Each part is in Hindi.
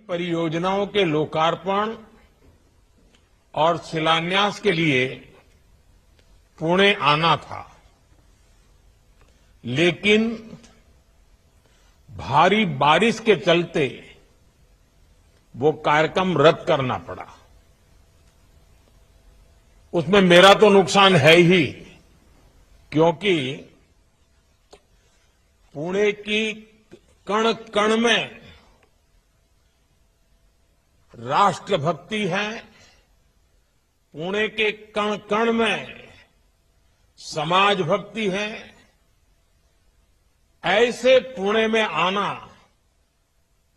परियोजनाओं के लोकार्पण और शिलान्यास के लिए पुणे आना था, लेकिन भारी बारिश के चलते वो कार्यक्रम रद्द करना पड़ा। उसमें मेरा तो नुकसान है ही, क्योंकि पुणे की कण कण में राष्ट्रभक्ति है, पुणे के कण कण में समाज भक्ति है। ऐसे पुणे में आना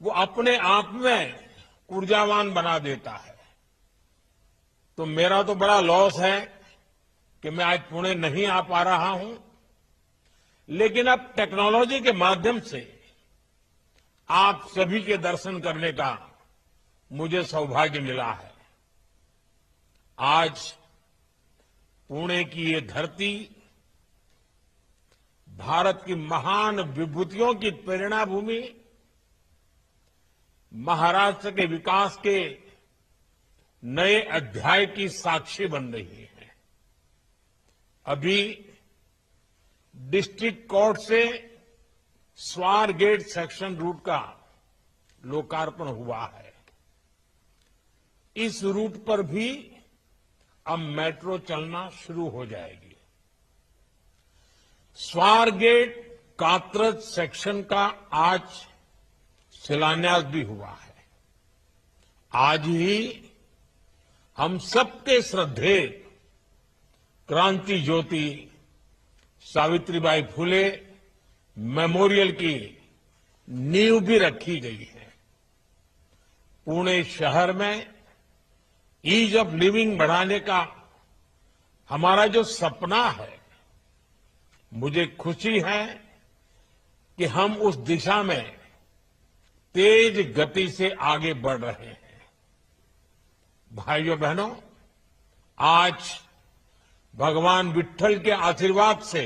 वो अपने आप में ऊर्जावान बना देता है। तो मेरा तो बड़ा लॉस है कि मैं आज पुणे नहीं आ पा रहा हूं, लेकिन अब टेक्नोलॉजी के माध्यम से आप सभी के दर्शन करने का मुझे सौभाग्य मिला है। आज पुणे की ये धरती भारत की महान विभूतियों की प्रेरणा भूमि, महाराष्ट्र के विकास के नए अध्याय की साक्षी बन रही है। अभी डिस्ट्रिक्ट कोर्ट से स्वारगेट सेक्शन रूट का लोकार्पण हुआ है। इस रूट पर भी अब मेट्रो चलना शुरू हो जाएगी। स्वारगेट कात्रज सेक्शन का आज शिलान्यास भी हुआ है। आज ही हम सबके श्रद्धेय क्रांति ज्योति सावित्रीबाई फुले मेमोरियल की नींव भी रखी गई है। पुणे शहर में ईज ऑफ लिविंग बढ़ाने का हमारा जो सपना है, मुझे खुशी है कि हम उस दिशा में तेज गति से आगे बढ़ रहे हैं। भाइयों बहनों, आज भगवान विट्ठल के आशीर्वाद से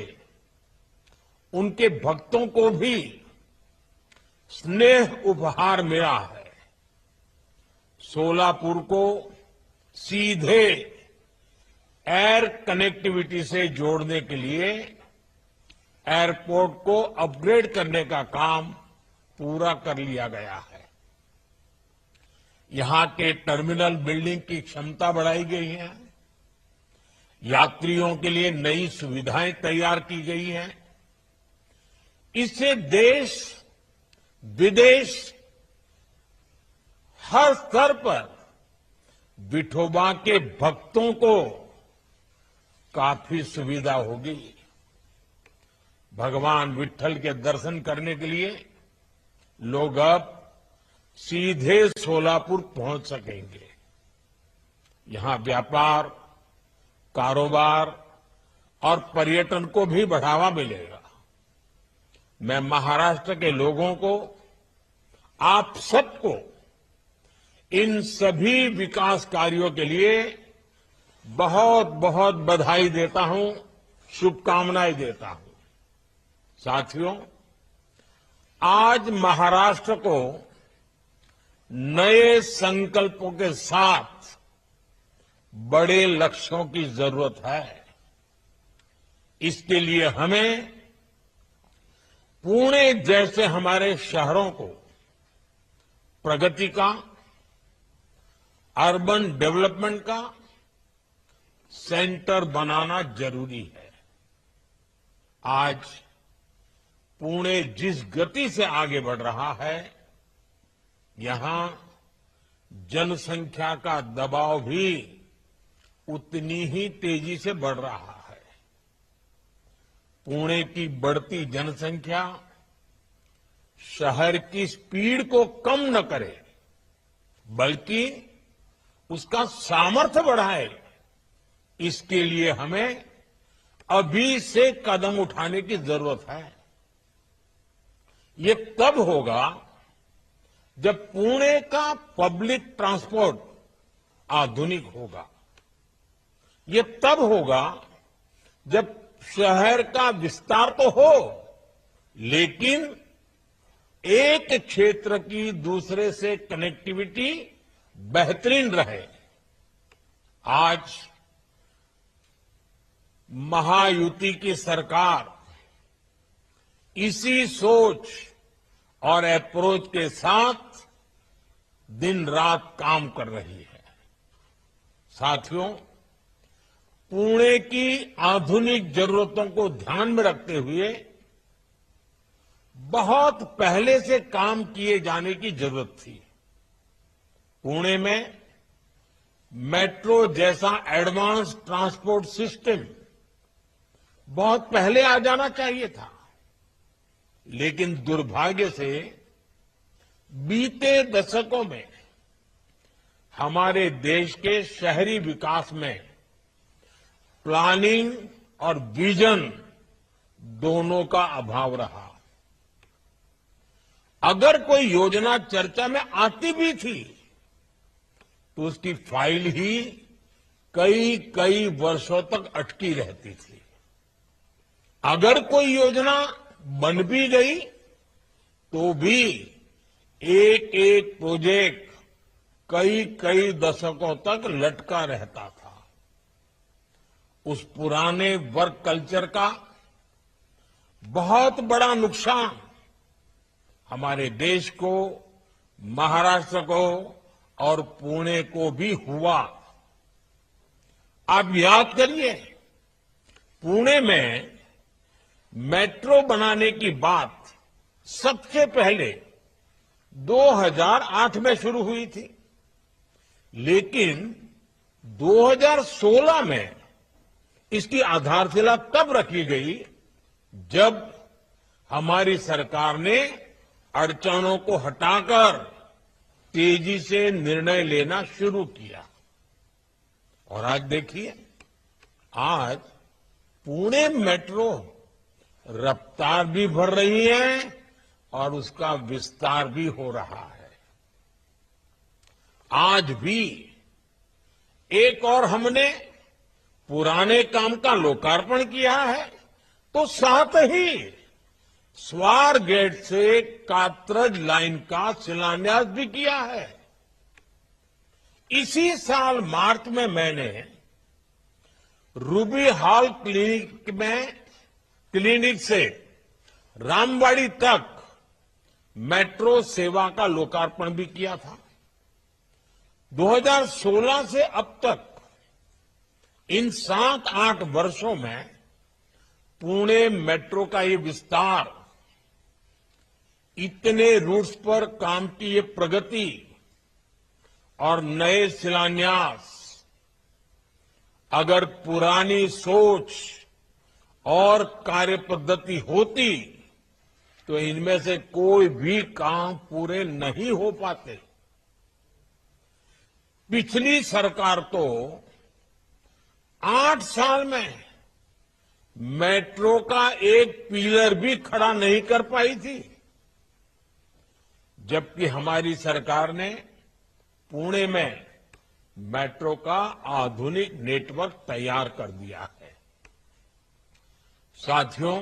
उनके भक्तों को भी स्नेह उपहार मिला है। सोलापुर को सीधे एयर कनेक्टिविटी से जोड़ने के लिए एयरपोर्ट को अपग्रेड करने का काम पूरा कर लिया गया है। यहां के टर्मिनल बिल्डिंग की क्षमता बढ़ाई गई है। यात्रियों के लिए नई सुविधाएं तैयार की गई हैं। इससे देश विदेश हर स्तर पर विठोबा के भक्तों को काफी सुविधा होगी। भगवान विट्ठल के दर्शन करने के लिए लोग अब सीधे सोलापुर पहुंच सकेंगे। यहां व्यापार, कारोबार और पर्यटन को भी बढ़ावा मिलेगा। मैं महाराष्ट्र के लोगों को, आप सबको इन सभी विकास कार्यों के लिए बहुत बहुत बधाई देता हूं, शुभकामनाएं देता हूं। साथियों, आज महाराष्ट्र को नए संकल्पों के साथ बड़े लक्ष्यों की जरूरत है। इसके लिए हमें पुणे जैसे हमारे शहरों को प्रगति का, अर्बन डेवलपमेंट का सेंटर बनाना जरूरी है। आज पुणे जिस गति से आगे बढ़ रहा है, यहां जनसंख्या का दबाव भी उतनी ही तेजी से बढ़ रहा है। पुणे की बढ़ती जनसंख्या शहर की स्पीड को कम न करे, बल्कि उसका सामर्थ्य बढ़ाए। इसके लिए हमें अभी से कदम उठाने की जरूरत है। ये तब होगा जब पुणे का पब्लिक ट्रांसपोर्ट आधुनिक होगा। ये तब होगा जब शहर का विस्तार तो हो, लेकिन एक क्षेत्र की दूसरे से कनेक्टिविटी बेहतरीन रहे। आज महायुति की सरकार इसी सोच और अप्रोच के साथ दिन रात काम कर रही है। साथियों, पुणे की आधुनिक जरूरतों को ध्यान में रखते हुए बहुत पहले से काम किए जाने की जरूरत थी। पुणे में मेट्रो जैसा एडवांस ट्रांसपोर्ट सिस्टम बहुत पहले आ जाना चाहिए था, लेकिन दुर्भाग्य से बीते दशकों में हमारे देश के शहरी विकास में प्लानिंग और विजन दोनों का अभाव रहा। अगर कोई योजना चर्चा में आती भी थी तो उसकी फाइल ही कई कई वर्षों तक अटकी रहती थी। अगर कोई योजना बन भी गई तो भी एक एक प्रोजेक्ट कई कई दशकों तक लटका रहता था। उस पुराने वर्क कल्चर का बहुत बड़ा नुकसान हमारे देश को, महाराष्ट्र को और पुणे को भी हुआ। आप याद करिए, पुणे में मेट्रो बनाने की बात सबसे पहले 2008 में शुरू हुई थी, लेकिन 2016 में इसकी आधारशिला तब रखी गई जब हमारी सरकार ने अड़चनों को हटाकर तेजी से निर्णय लेना शुरू किया। और आज देखिए, आज पुणे मेट्रो रफ्तार भी बढ़ रही है और उसका विस्तार भी हो रहा है। आज भी एक और हमने पुराने काम का लोकार्पण किया है, तो साथ ही स्वार गेट से कात्रज लाइन का शिलान्यास भी किया है। इसी साल मार्च में मैंने रूबी हॉल क्लिनिक से रामवाड़ी तक मेट्रो सेवा का लोकार्पण भी किया था। 2016 से अब तक इन 7-8 वर्षों में पुणे मेट्रो का ये विस्तार, इतने रूट्स पर काम की ये प्रगति और नए शिलान्यास, अगर पुरानी सोच और कार्य पद्धति होती तो इनमें से कोई भी काम पूरे नहीं हो पाते। पिछली सरकार तो 8 साल में मेट्रो का एक पिलर भी खड़ा नहीं कर पाई थी, जबकि हमारी सरकार ने पुणे में मेट्रो का आधुनिक नेटवर्क तैयार कर दिया है। साथियों,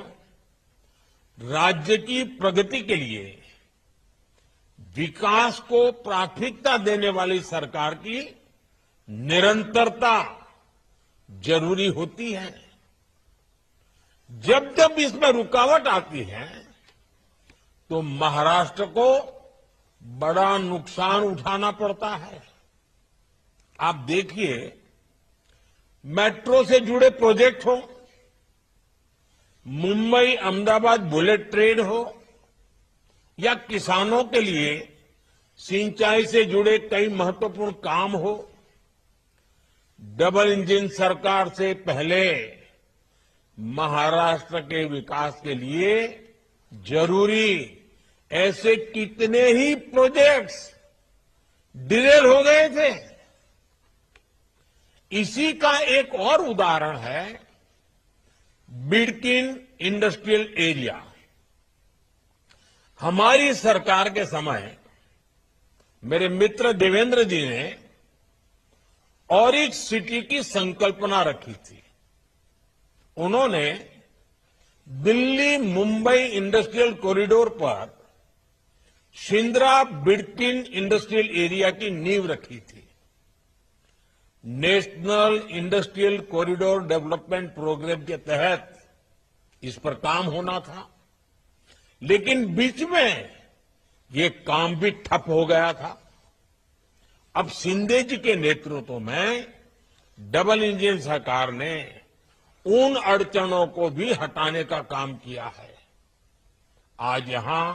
राज्य की प्रगति के लिए विकास को प्राथमिकता देने वाली सरकार की निरंतरता जरूरी होती है। जब जब इसमें रुकावट आती है तो महाराष्ट्र को बड़ा नुकसान उठाना पड़ता है। आप देखिए, मेट्रो से जुड़े प्रोजेक्ट हो, मुंबई अहमदाबाद बुलेट ट्रेन हो, या किसानों के लिए सिंचाई से जुड़े कई महत्वपूर्ण काम हो, डबल इंजन सरकार से पहले महाराष्ट्र के विकास के लिए जरूरी ऐसे कितने ही प्रोजेक्ट्स डिलेड हो गए थे। इसी का एक और उदाहरण है बिडकिन इंडस्ट्रियल एरिया। हमारी सरकार के समय मेरे मित्र देवेंद्र जी ने ऑरिक सिटी की संकल्पना रखी थी। उन्होंने दिल्ली मुंबई इंडस्ट्रियल कॉरिडोर पर शिंद्रा बिडकिन इंडस्ट्रियल एरिया की नींव रखी थी। National industrial corridor development programme के तहत इस पर काम होना था, लेकिन बीच में ये काम भी ठप हो गया था। अब शिंदे जी के नेतृत्व में डबल इंजन सरकार ने उन अड़चनों को भी हटाने का काम किया है। आज यहां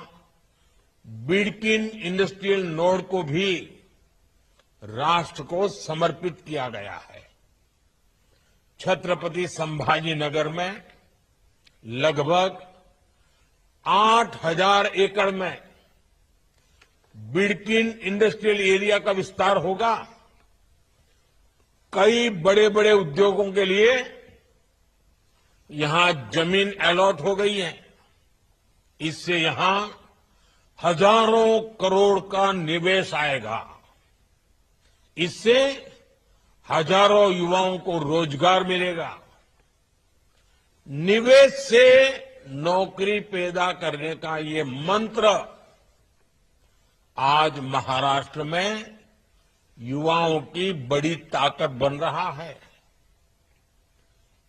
बिडकिन इंडस्ट्रियल नोड को भी राष्ट्र को समर्पित किया गया है। छत्रपति संभाजी नगर में लगभग 8,000 एकड़ में बिडकिन इंडस्ट्रियल एरिया का विस्तार होगा। कई बड़े बड़े उद्योगों के लिए यहां जमीन अलॉट हो गई है। इससे यहां हजारों करोड़ का निवेश आएगा। इससे हजारों युवाओं को रोजगार मिलेगा। निवेश से नौकरी पैदा करने का ये मंत्र आज महाराष्ट्र में युवाओं की बड़ी ताकत बन रहा है।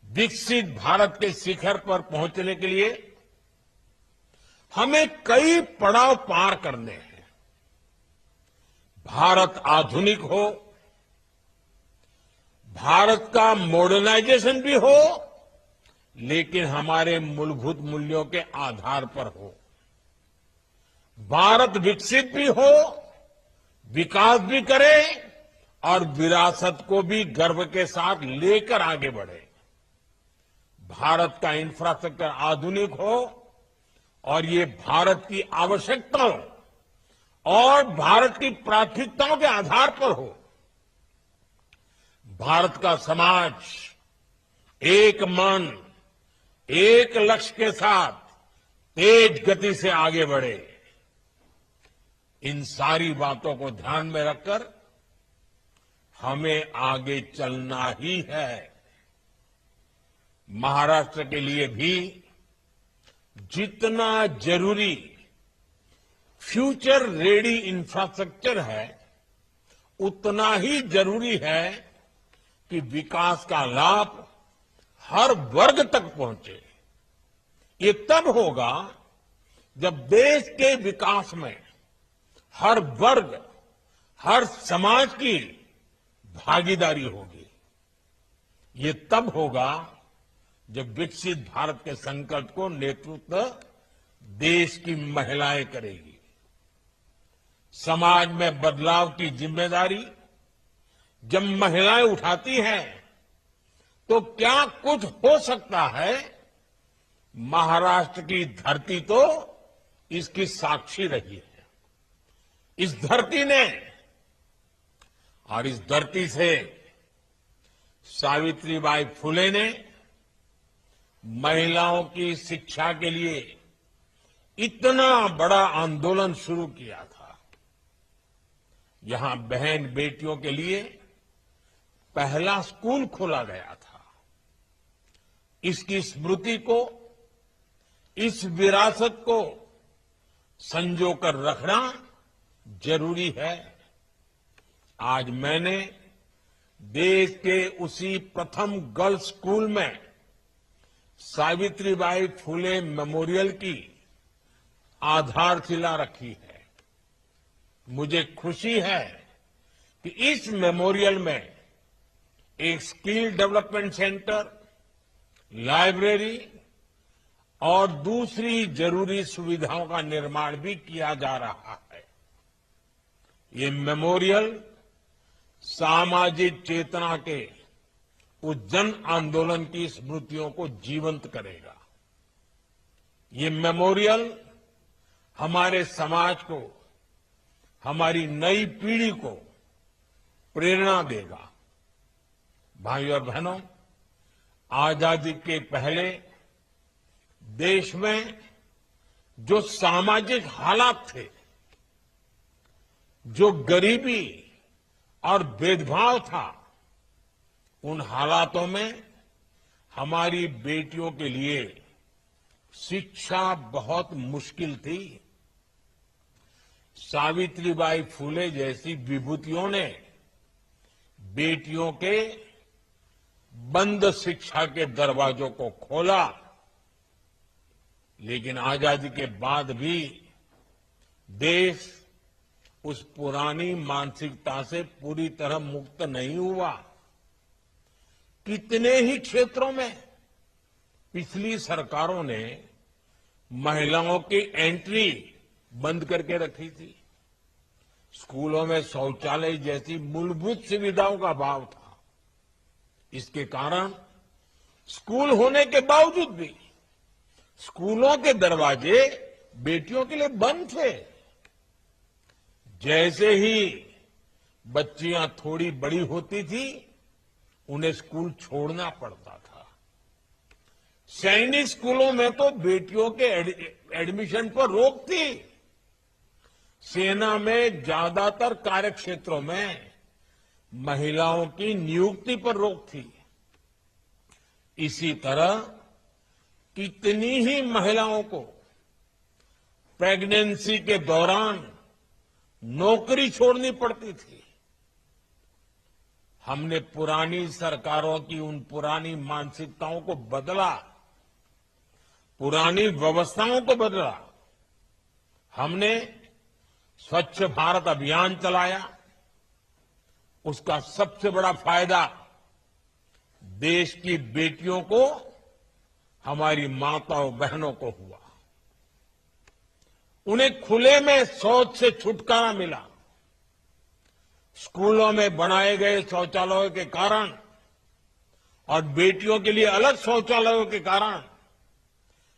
विकसित भारत के शिखर पर पहुंचने के लिए हमें कई पड़ाव पार करने हैं। भारत आधुनिक हो, भारत का मॉडर्नाइजेशन भी हो, लेकिन हमारे मूलभूत मूल्यों के आधार पर हो। भारत विकसित भी हो, विकास भी करे और विरासत को भी गर्व के साथ लेकर आगे बढ़े। भारत का इंफ्रास्ट्रक्चर आधुनिक हो और ये भारत की आवश्यकताओं और भारत की प्राथमिकताओं के आधार पर हो। भारत का समाज एक मन, एक लक्ष्य के साथ तेज गति से आगे बढ़े। इन सारी बातों को ध्यान में रखकर हमें आगे चलना ही है। महाराष्ट्र के लिए भी जितना जरूरी फ्यूचर रेडी इंफ्रास्ट्रक्चर है, उतना ही जरूरी है कि विकास का लाभ हर वर्ग तक पहुंचे। ये तब होगा जब देश के विकास में हर वर्ग, हर समाज की भागीदारी होगी। ये तब होगा जब विकसित भारत के संकल्प को नेतृत्व देश की महिलाएं करेगी। समाज में बदलाव की जिम्मेदारी जब महिलाएं उठाती हैं तो क्या कुछ हो सकता है। महाराष्ट्र की धरती तो इसकी साक्षी रही है। इस धरती ने और इस धरती से सावित्रीबाई फुले ने महिलाओं की शिक्षा के लिए इतना बड़ा आंदोलन शुरू किया था। यहां बहन बेटियों के लिए पहला स्कूल खोला गया था। इसकी स्मृति को, इस विरासत को संजोकर रखना जरूरी है। आज मैंने देश के उसी प्रथम गर्ल्स स्कूल में सावित्रीबाई फुले मेमोरियल की आधारशिला रखी है। मुझे खुशी है कि इस मेमोरियल में एक स्किल डेवलपमेंट सेंटर, लाइब्रेरी और दूसरी जरूरी सुविधाओं का निर्माण भी किया जा रहा है। ये मेमोरियल सामाजिक चेतना के उस जन आंदोलन की स्मृतियों को जीवंत करेगा। ये मेमोरियल हमारे समाज को, हमारी नई पीढ़ी को प्रेरणा देगा। भाइयों और बहनों, आजादी के पहले देश में जो सामाजिक हालात थे, जो गरीबी और भेदभाव था, उन हालातों में हमारी बेटियों के लिए शिक्षा बहुत मुश्किल थी। सावित्रीबाई फुले जैसी विभूतियों ने बेटियों के बंद शिक्षा के दरवाजों को खोला, लेकिन आजादी के बाद भी देश उस पुरानी मानसिकता से पूरी तरह मुक्त नहीं हुआ। कितने ही क्षेत्रों में पिछली सरकारों ने महिलाओं की एंट्री बंद करके रखी थी। स्कूलों में शौचालय जैसी मूलभूत सुविधाओं का अभाव था। इसके कारण स्कूल होने के बावजूद भी स्कूलों के दरवाजे बेटियों के लिए बंद थे। जैसे ही बच्चियां थोड़ी बड़ी होती थी, उन्हें स्कूल छोड़ना पड़ता था। सैनिक स्कूलों में तो बेटियों के एडमिशन पर रोक थी। सेना में ज्यादातर कार्यक्षेत्रों में महिलाओं की नियुक्ति पर रोक थी। इसी तरह कितनी ही महिलाओं को प्रेगनेंसी के दौरान नौकरी छोड़नी पड़ती थी। हमने पुरानी सरकारों की उन पुरानी मानसिकताओं को बदला, पुरानी व्यवस्थाओं को बदला। हमने स्वच्छ भारत अभियान चलाया। उसका सबसे बड़ा फायदा देश की बेटियों को, हमारी माताओं बहनों को हुआ। उन्हें खुले में शौच से छुटकारा मिला। स्कूलों में बनाए गए शौचालयों के कारण और बेटियों के लिए अलग शौचालयों के कारण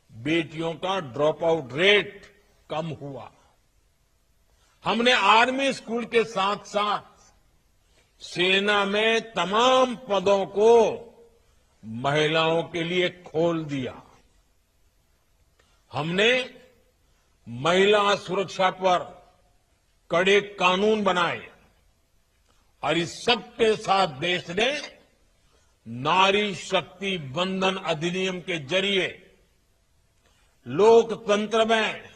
बेटियों का ड्रॉप आउट रेट कम हुआ। हमने आर्मी स्कूल के साथ साथ सेना में तमाम पदों को महिलाओं के लिए खोल दिया। हमने महिला सुरक्षा पर कड़े कानून बनाए और इस सब के साथ देश ने नारी शक्ति बंधन अधिनियम के जरिए लोकतंत्र में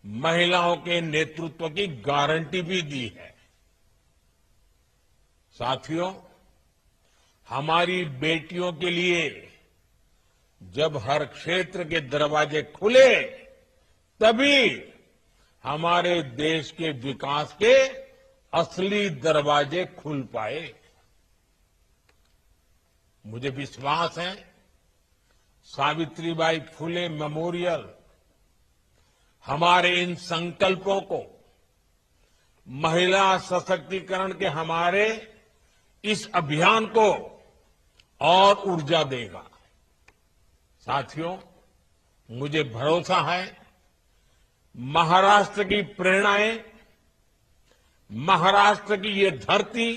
महिलाओं के नेतृत्व की गारंटी भी दी है। साथियों, हमारी बेटियों के लिए जब हर क्षेत्र के दरवाजे खुले, तभी हमारे देश के विकास के असली दरवाजे खुल पाए। मुझे विश्वास है सावित्रीबाई फुले मेमोरियल हमारे इन संकल्पों को, महिला सशक्तिकरण के हमारे इस अभियान को और ऊर्जा देगा। साथियों, मुझे भरोसा है महाराष्ट्र की प्रेरणाएं, महाराष्ट्र की ये धरती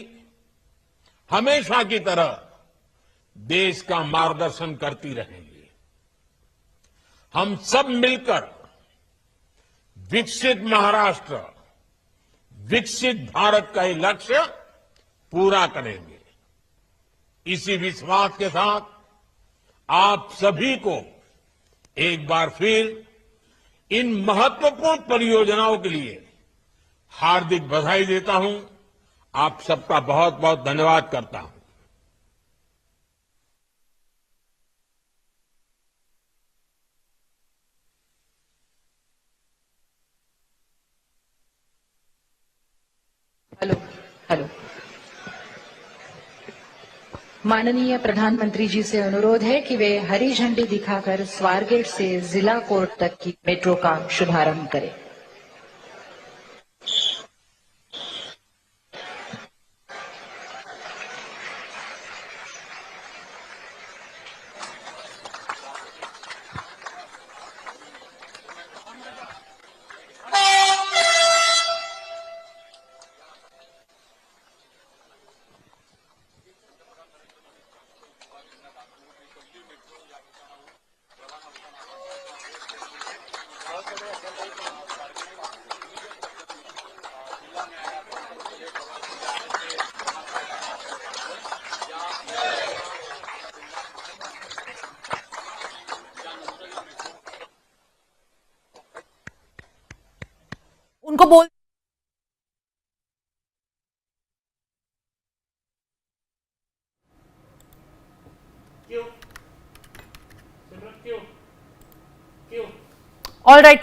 हमेशा की तरह देश का मार्गदर्शन करती रहेगी। हम सब मिलकर विकसित महाराष्ट्र, विकसित भारत का ये लक्ष्य पूरा करेंगे। इसी विश्वास के साथ आप सभी को एक बार फिर इन महत्वपूर्ण परियोजनाओं के लिए हार्दिक बधाई देता हूं। आप सबका बहुत बहुत धन्यवाद करता हूं। Hello hello. माननीय प्रधानमंत्री जी से अनुरोध है कि वे हरी झंडी दिखाकर स्वारगेट से जिला कोर्ट तक की मेट्रो का शुभारंभ करें। उनको बोल ऑल राइट